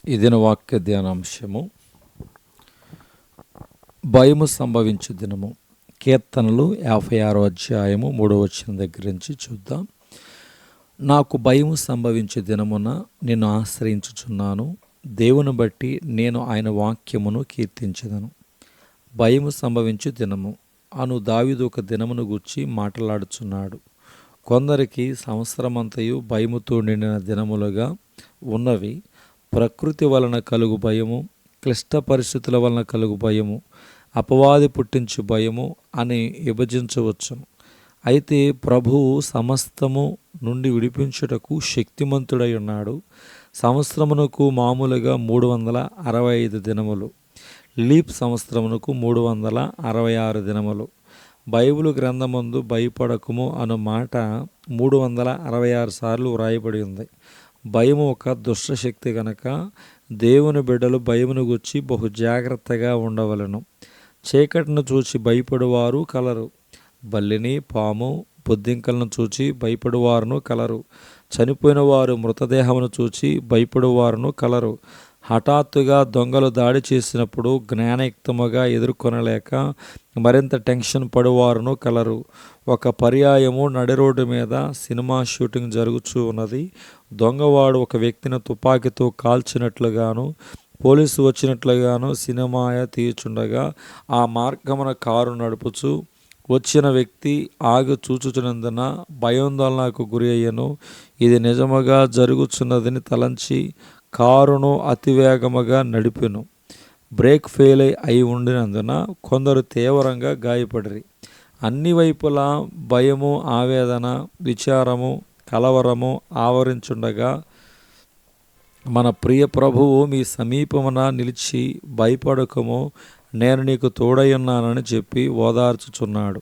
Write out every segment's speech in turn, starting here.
ఈ దిన వాక్య ధ్యానాంశము భయము సంభవించు దినము. కీర్తనలు 56 అధ్యాయము 3వ వచనం దగ్గర నుంచి చూద్దాం. నాకు భయము సంభవించే దినమున నిన్ను ఆశ్రయించుచున్నాను. దేవుని బట్టి నేను ఆయన వాక్యమును కీర్తించెదను. భయము సంభవించు దినము అను దావీదు ఒక దినమును గూర్చి మాట్లాడుచున్నాడు. కొందరికి సంవత్సరమంతయు భయముతో నిండిన దినములుగా ఉన్నవి. ప్రకృతి వలన కలుగు భయము, క్లిష్ట పరిస్థితుల వలన కలుగు భయము, అపవాది పుట్టించు భయము అని విభజించవచ్చును. అయితే ప్రభువు సమస్తము నుండి విడిపించుటకు శక్తిమంతుడై ఉన్నాడు. సంవత్సరమునకు మామూలుగా 365 దినములు, లీప్ సంవత్సరమునకు 366 దినములు. బైబిలు గ్రంథమందు భయపడకుము అను మాట 366 సార్లు వ్రాయబడి ఉంది. భయము ఒక దుష్టశక్తి గనక దేవుని బిడ్డలు భయమును గూర్చి బహు జాగ్రత్తగా ఉండవలను. చీకటిని చూచి భయపడువారు కలరు. బల్లిని, పాము, బొద్దింకలను చూచి భయపడువారును కలరు. చనిపోయిన వారు మృతదేహమును చూచి భయపడువారును కలరు. హఠాత్తుగా దొంగలు దాడి చేసినప్పుడు జ్ఞానయుక్తముగా ఎదుర్కొనలేక మరింత టెన్షన్ పడువారును కలరు. ఒక పర్యాయము నడి రోడ్డు మీద సినిమా షూటింగ్ జరుగుతూ ఉన్నది. దొంగవాడు ఒక వ్యక్తిని తుపాకీతో కాల్చినట్లుగాను, పోలీసు వచ్చినట్లుగాను సినిమాయ తీయుచుండగా ఆ మార్గమున కారు నడుపుచు వచ్చిన వ్యక్తి ఆగి చూచుచున్నందున భయాందోళనకు గురి అయ్యను. ఇది నిజముగా జరుగుచున్నదని తలంచి కారును అతివేగముగా నడిపెను. బ్రేక్ ఫెయిల్ అయి ఉండినందున కొందరు తీవ్రంగా గాయపడిరి. అన్ని వైపులా భయము, ఆవేదన, విచారము, కలవరము ఆవరించుండగా మన ప్రియ ప్రభువు మీ సమీపమున నిలిచి భయపడకము, నేను నీకు తోడయ్యున్నానని చెప్పి ఓదార్చుచున్నాడు.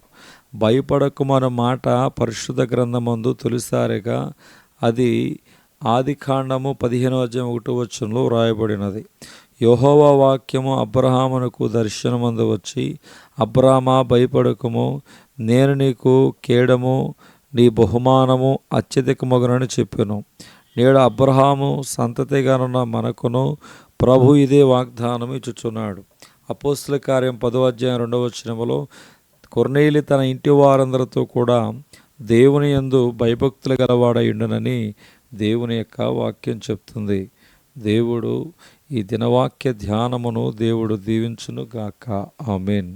భయపడకము అన్న మాట పరిశుద్ధ గ్రంథమందు తొలిసారిగా అది ఆదికాండము 15వ అధ్యాయం 1వ వచనంలో వ్రాయబడినది. యెహోవా వాక్యము అబ్రహామునకు దర్శనమందు వచ్చి, అబ్రామా భయపడకము, నేను నీకు కేడము, నీ బహుమానము అత్యధికమగునని చెప్పెను. నేడు అబ్రహాము సంతతిగానున్న మనకును ప్రభు ఇదే వాగ్దానం ఇచ్చుచున్నాడు. అపోస్తల కార్యం 10వ అధ్యాయం 2వ వచనములో కొర్నేలి తన ఇంటి వారందరితో కూడా దేవుని యందు భయభక్తులు గలవాడై ఉండునని దేవుని యొక్క వాక్యం చెప్తుంది. దేవుడు ఈ దినవాక్య ధ్యానమును దేవుడు దీవించును గాక. ఆమేన్.